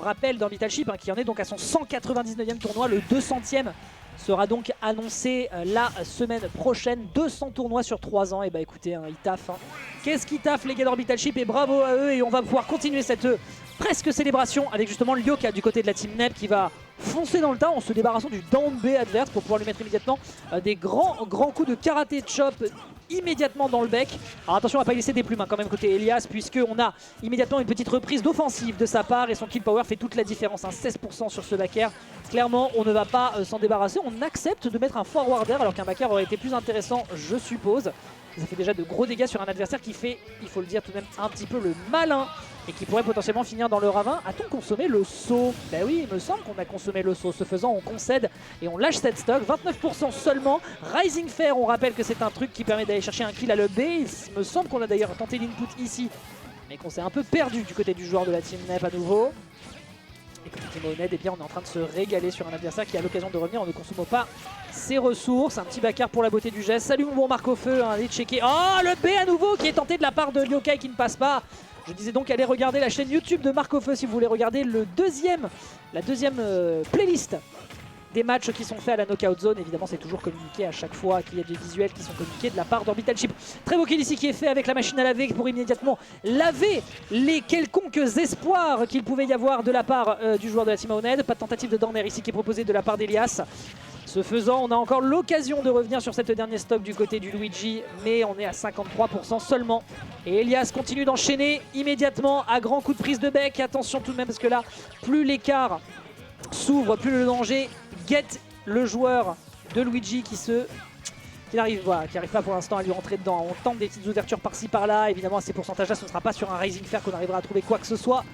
rappel d'Orbital Ship qui en est donc à son 199e tournoi, le 200e sera donc annoncé la semaine prochaine. 200 tournois sur 3 ans, et bah écoutez, ils taffent. Qu'est-ce qu'ils taffent les gars d'Orbital Ship, et bravo à eux, et on va pouvoir continuer cette presque célébration avec justement Lyoka du côté de la team NEP qui va foncer dans le tas en se débarrassant du down B adverse pour pouvoir lui mettre immédiatement des grands coups de karaté chop immédiatement dans le bec. Alors attention à ne pas laisser des plumes quand même côté Elias, puisqu'on a immédiatement une petite reprise d'offensive de sa part et son kill power fait toute la différence, 16% sur ce back air. Clairement on ne va pas s'en débarrasser, on accepte de mettre un forward air alors qu'un back air aurait été plus intéressant je suppose. Ça fait déjà de gros dégâts sur un adversaire qui fait, il faut le dire tout de même, un petit peu le malin et qui pourrait potentiellement finir dans le ravin. A-t-on consommé le saut? Ben oui, il me semble qu'on a consommé le saut. Ce faisant, on concède et on lâche cette stock. 29% seulement. Rising Fair, on rappelle que c'est un truc qui permet d'aller chercher un kill à le B. Il me semble qu'on a d'ailleurs tenté l'input ici, mais qu'on s'est un peu perdu du côté du joueur de la team NEP à nouveau. Et côté Team Owned, eh bien, on est en train de se régaler sur un adversaire qui a l'occasion de revenir en ne consommant pas ses ressources. Un petit backer pour la beauté du geste. Salut mon bon Marc au feu, allez checker. Oh, le B à nouveau qui est tenté de la part de Lyoka et qui ne passe pas. Je disais donc allez regarder la chaîne YouTube de Marc au feu si vous voulez regarder la deuxième playlist des matchs qui sont faits à la Knockout Zone. Évidemment, c'est toujours communiqué à chaque fois qu'il y a des visuels qui sont communiqués de la part d'Orbital Ship. Très beau kill ici qui est fait avec la machine à laver pour immédiatement laver les quelconques espoirs qu'il pouvait y avoir de la part du joueur de la Team Owned. Pas de tentative de down air ici qui est proposée de la part d'Elias. Ce faisant, on a encore l'occasion de revenir sur cette dernière stock du côté du Luigi, mais on est à 53% seulement. Et Elias continue d'enchaîner immédiatement à grands coups de prise de bec. Attention tout de même parce que là, plus l'écart s'ouvre, plus le danger guette le joueur de Luigi qui n'arrive pas pour l'instant à lui rentrer dedans. On tente des petites ouvertures par-ci par-là. Évidemment, à ces pourcentages-là, ce ne sera pas sur un Rising Fair qu'on arrivera à trouver quoi que ce soit.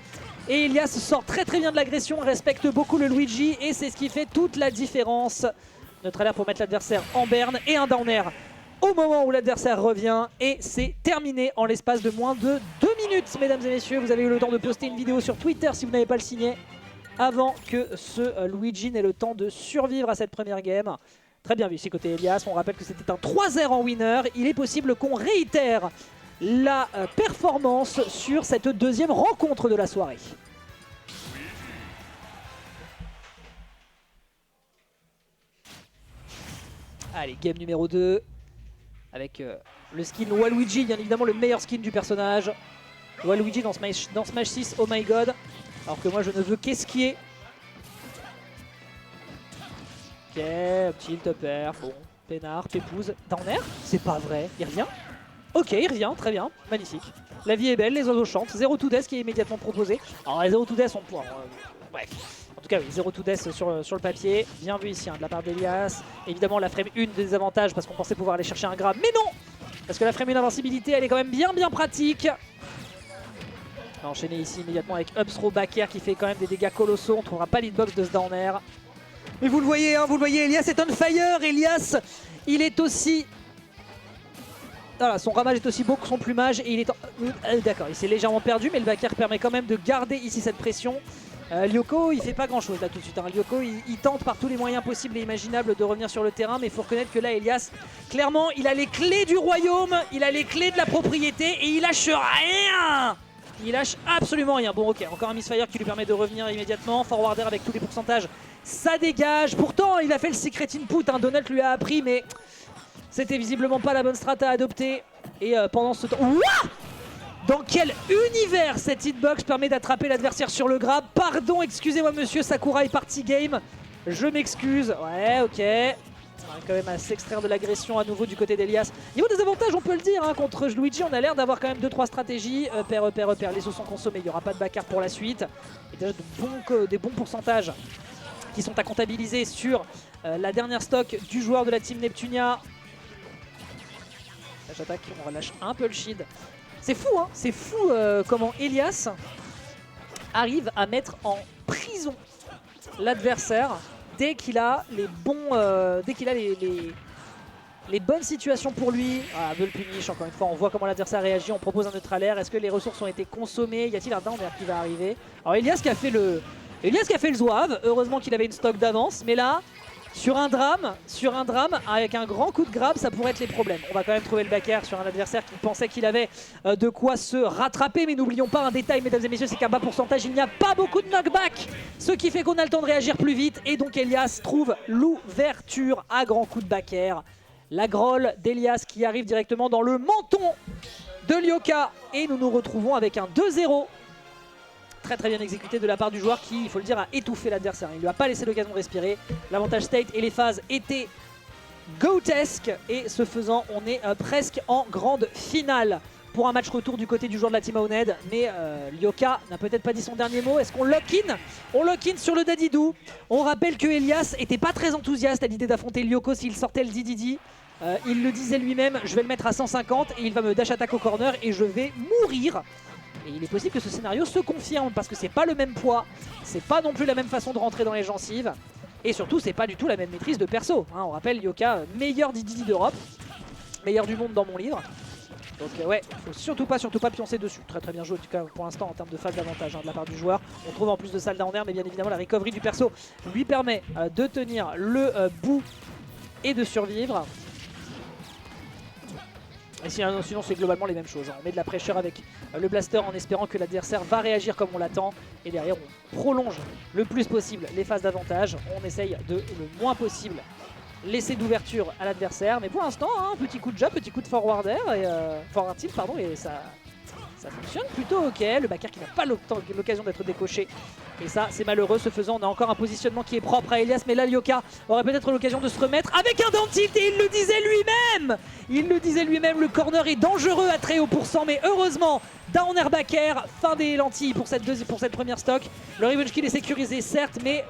Et Elias sort très très bien de l'agression, respecte beaucoup le Luigi et c'est ce qui fait toute la différence. Notre alerte pour mettre l'adversaire en berne et un down air au moment où l'adversaire revient. Et c'est terminé en l'espace de moins de 2 minutes, mesdames et messieurs. Vous avez eu le temps de poster une vidéo sur Twitter si vous n'avez pas le signé, avant que ce Luigi n'ait le temps de survivre à cette première game. Très bien vu ici côté Elias, on rappelle que c'était un 3-0 en winner. Il est possible qu'on réitère la performance sur cette deuxième rencontre de la soirée. Allez, game numéro 2 avec le skin Waluigi, bien évidemment le meilleur skin du personnage. Waluigi dans Smash 6, oh my god. Alors que moi je ne veux qu'esquier. Ok, petit topper, bon, peinard, pépouze, down air, c'est pas vrai, il revient. Ok, il revient, très bien, magnifique. La vie est belle, les oiseaux chantent, 0 to death qui est immédiatement proposé. Alors les 0 to death, bref. En tout cas, oui, 0 to death sur le papier. Bien vu ici de la part d'Elias. Évidemment, la frame 1 des avantages parce qu'on pensait pouvoir aller chercher un grab. Mais non! Parce que la frame 1 invincibilité, elle est quand même bien pratique. On va enchaîner ici immédiatement avec up throw back air qui fait quand même des dégâts colossaux. On ne trouvera pas l'hitbox de ce down air. Mais vous le voyez, Elias est on fire. Elias, il est aussi... Voilà, son ramage est aussi beau que son plumage. Et il est... D'accord, il s'est légèrement perdu, mais le back air permet quand même de garder ici cette pression. Lyoko, il fait pas grand chose là tout de suite. Lyoko, il tente par tous les moyens possibles et imaginables de revenir sur le terrain, mais il faut reconnaître que là, Elias, clairement, il a les clés du royaume, il a les clés de la propriété et il lâche rien. Il lâche absolument rien. Bon, ok, encore un misfire qui lui permet de revenir immédiatement. Forwarder avec tous les pourcentages, ça dégage. Pourtant, il a fait le secret input, Donald lui a appris, mais c'était visiblement pas la bonne strat à adopter. Et pendant ce temps... Ouah! Dans quel univers cette hitbox permet d'attraper l'adversaire sur le grab? Pardon, excusez-moi monsieur, Sakurai party game. Je m'excuse. Ouais, ok. On va quand même à s'extraire de l'agression à nouveau du côté d'Elias. Niveau des avantages, on peut le dire, contre Luigi, on a l'air d'avoir quand même 2-3 stratégies. Repère. Les os sont consommés, il n'y aura pas de backart pour la suite. Et déjà des bons pourcentages qui sont à comptabiliser sur la dernière stock du joueur de la team Neptunia. J'attaque, on relâche un peu le shield. C'est fou, c'est fou comment Elias arrive à mettre en prison l'adversaire dès qu'il a les bonnes situations pour lui. Ah, veut le punish, encore une fois, on voit comment l'adversaire réagit, on propose un neutral air. Est-ce que les ressources ont été consommées? Y a-t-il un down air qui va arriver? Alors Elias qui a fait le zouave, heureusement qu'il avait une stock d'avance, mais là, Sur un drame, avec un grand coup de grab, ça pourrait être les problèmes. On va quand même trouver le back air sur un adversaire qui pensait qu'il avait de quoi se rattraper. Mais n'oublions pas un détail, mesdames et messieurs, c'est qu'à bas pourcentage, il n'y a pas beaucoup de knockback. Ce qui fait qu'on a le temps de réagir plus vite. Et donc Elias trouve l'ouverture à grand coup de back air. La grolle d'Elias qui arrive directement dans le menton de Lyoka. Et nous nous retrouvons avec un 2-0. Très bien exécuté de la part du joueur qui, il faut le dire, a étouffé l'adversaire. Il ne lui a pas laissé l'occasion de respirer. L'avantage state et les phases étaient goatesques. Et ce faisant, on est presque en grande finale pour un match retour du côté du joueur de la team Aouned. Mais Lyoka n'a peut-être pas dit son dernier mot. Est-ce qu'on lock-in? On lock-in sur le Dadidou. On rappelle que Elias n'était pas très enthousiaste à l'idée d'affronter Lyoko s'il sortait le DDD. Il le disait lui-même, je vais le mettre à 150 et il va me dash attack au corner et je vais mourir. Et il est possible que ce scénario se confirme parce que c'est pas le même poids, c'est pas non plus la même façon de rentrer dans les gencives et surtout c'est pas du tout la même maîtrise de perso. On rappelle Lyoka, meilleur DDD d'Europe, meilleur du monde dans mon livre. Donc ouais, faut surtout pas pioncer dessus. Très bien joué en tout cas pour l'instant en termes de phase d'avantage de la part du joueur. On trouve en plus de ça le down air, mais bien évidemment la recovery du perso lui permet de tenir le bout et de survivre. Et sinon c'est globalement les mêmes choses. On met de la pressure avec le blaster en espérant que l'adversaire va réagir comme on l'attend. Et derrière on prolonge le plus possible les phases d'avantage. On essaye de le moins possible laisser d'ouverture à l'adversaire. Mais pour l'instant, petit coup de jab, petit coup de forward air et forward tilt pardon, et ça fonctionne plutôt ok. Le backer qui n'a pas l'occasion d'être décoché. Et ça, c'est malheureux. Ce faisant, on a encore un positionnement qui est propre à Elias. Mais là, Lyoka aurait peut-être l'occasion de se remettre avec un down tilt. Et il le disait lui-même. Il le disait lui-même, le corner est dangereux à très haut pourcent. Mais heureusement, down air back air, fin des lentilles pour cette première stock. Le revenge kill est sécurisé, certes. Mais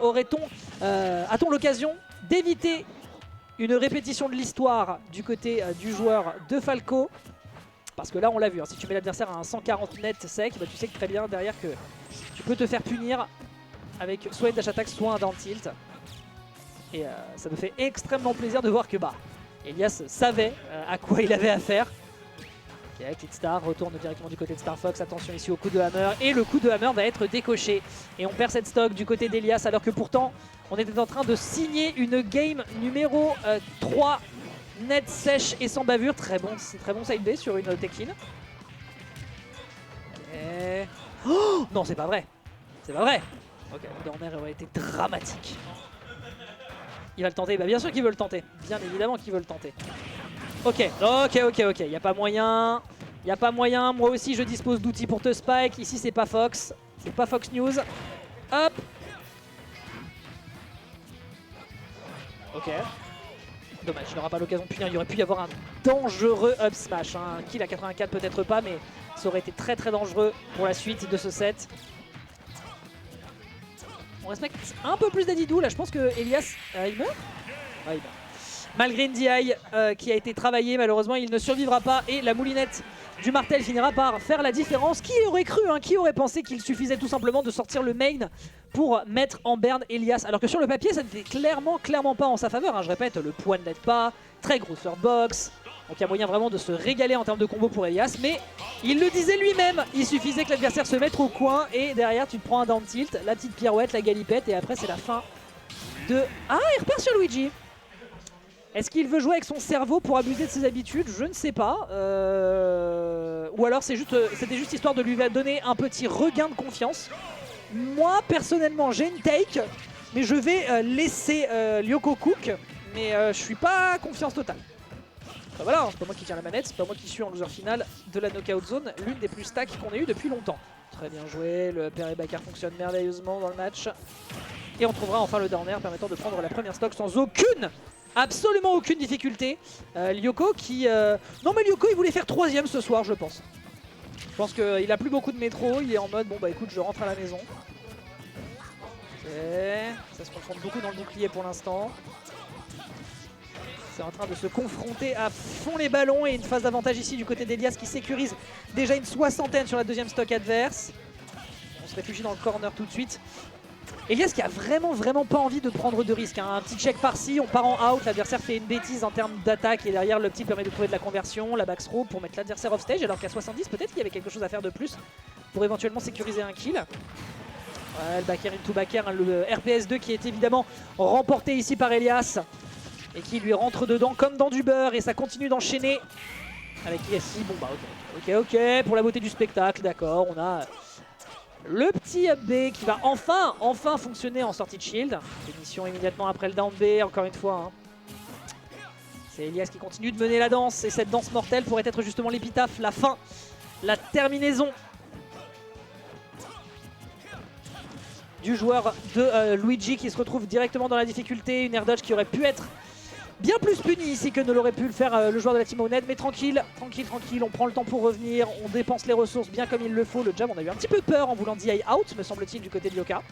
a-t-on l'occasion d'éviter une répétition de l'histoire du côté du joueur de Falco? Parce que là on l'a vu, si tu mets l'adversaire à un 140 net sec, tu sais que très bien derrière que tu peux te faire punir avec soit une dash attack soit un down tilt. Et ça me fait extrêmement plaisir de voir que Elias savait à quoi il avait affaire. Ok, Kid Star retourne directement du côté de Star Fox, attention ici au coup de hammer. Et le coup de hammer va être décoché. Et on perd cette stock du côté d'Elias alors que pourtant on était en train de signer une game numéro 3. Net, sèche et sans bavure. Très bon side B sur une take-in. Ok. Oh non, c'est pas vrai. C'est pas vrai. Ok, le down air aurait été dramatique. Il va le tenter. Bien sûr qu'il veut le tenter. Bien évidemment qu'il veut le tenter. Ok. Il n'y a pas moyen. Il n'y a pas moyen. Moi aussi, je dispose d'outils pour te spike. Ici, c'est pas Fox. C'est pas Fox News. Hop. Ok. Dommage, il n'aura pas l'occasion de punir. Il aurait pu y avoir un dangereux up smash. Un kill à 84 peut-être pas, mais ça aurait été très dangereux pour la suite de ce set. On respecte un peu plus d'Adidou. Là, je pense que Elias, il meurt. Il meurt. Malgré Ndiaye qui a été travaillé, malheureusement, il ne survivra pas. Et la moulinette du martel finira par faire la différence. Qui aurait cru, qui aurait pensé qu'il suffisait tout simplement de sortir le main pour mettre en berne Elias, alors que sur le papier ça n'était clairement pas en sa faveur. Je répète, le poids ne l'aide pas, très grosse box, donc il y a moyen vraiment de se régaler en termes de combo pour Elias, mais il le disait lui-même, il suffisait que l'adversaire se mette au coin et derrière tu te prends un down tilt, la petite pirouette, la galipette et après c'est la fin de... Ah, il repart sur Luigi. Est-ce qu'il veut jouer avec son cerveau pour abuser de ses habitudes? Je ne sais pas. Ou alors c'était juste histoire de lui donner un petit regain de confiance. Moi, personnellement, j'ai une take, mais je vais laisser Lyoko cook. Mais je suis pas confiance totale. Enfin, voilà, c'est pas moi qui tiens la manette, c'est pas moi qui suis en loser final de la knockout zone, l'une des plus stacks qu'on ait eu depuis longtemps. Très bien joué, le Perry Backer fonctionne merveilleusement dans le match. Et on trouvera enfin le down air permettant de prendre la première stock sans absolument aucune difficulté. Lyoko qui... Non mais Lyoko il voulait faire 3ème ce soir je pense. Je pense qu'il a plus beaucoup de métro, il est en mode bon bah écoute je rentre à la maison. Okay. Ça se confronte beaucoup dans le bouclier pour l'instant. C'est en train de se confronter à fond les ballons et une phase d'avantage ici du côté d'Elias qui sécurise déjà une 60aine sur la deuxième stock adverse. On se réfugie dans le corner tout de suite. Elias qui a vraiment pas envie de prendre de risques. Un petit check par-ci, on part en out, l'adversaire fait une bêtise en termes d'attaque et derrière le petit permet de trouver de la conversion, la backstroke pour mettre l'adversaire off stage alors qu'à 70 peut-être qu'il y avait quelque chose à faire de plus pour éventuellement sécuriser un kill. Ouais, le backer into backer, hein, le RPS2 qui est évidemment remporté ici par Elias. Et qui lui rentre dedans comme dans du beurre. Et ça continue d'enchaîner avec Yassi. Bon bah ok, pour la beauté du spectacle, d'accord. On a le petit up B qui va enfin fonctionner en sortie de shield. Émission immédiatement après le down B, encore une fois. Hein. C'est Elias qui continue de mener la danse. Et cette danse mortelle pourrait être justement l'épitaphe, la fin, la terminaison du joueur de Luigi qui se retrouve directement dans la difficulté. Une air dodge qui aurait pu être bien plus punie ici que ne l'aurait pu le faire le joueur de la team Owned. Mais tranquille, on prend le temps pour revenir. On dépense les ressources bien comme il le faut. Le jab, on a eu un petit peu peur en voulant DI out, me semble-t-il, du côté de Yoka.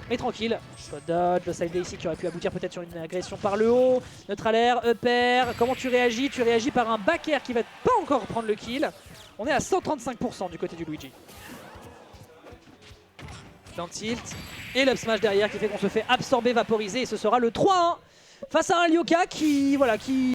Mais tranquille, shot dodge, le side D ici qui aurait pu aboutir peut-être sur une agression par le haut. Neutral air, up air, comment tu réagis? Tu réagis par un back air qui va pas encore prendre le kill. On est à 135% du côté du Luigi. Down tilt et l'up smash derrière qui fait qu'on se fait absorber, vaporiser et ce sera le 3-1 face à un Lyoka qui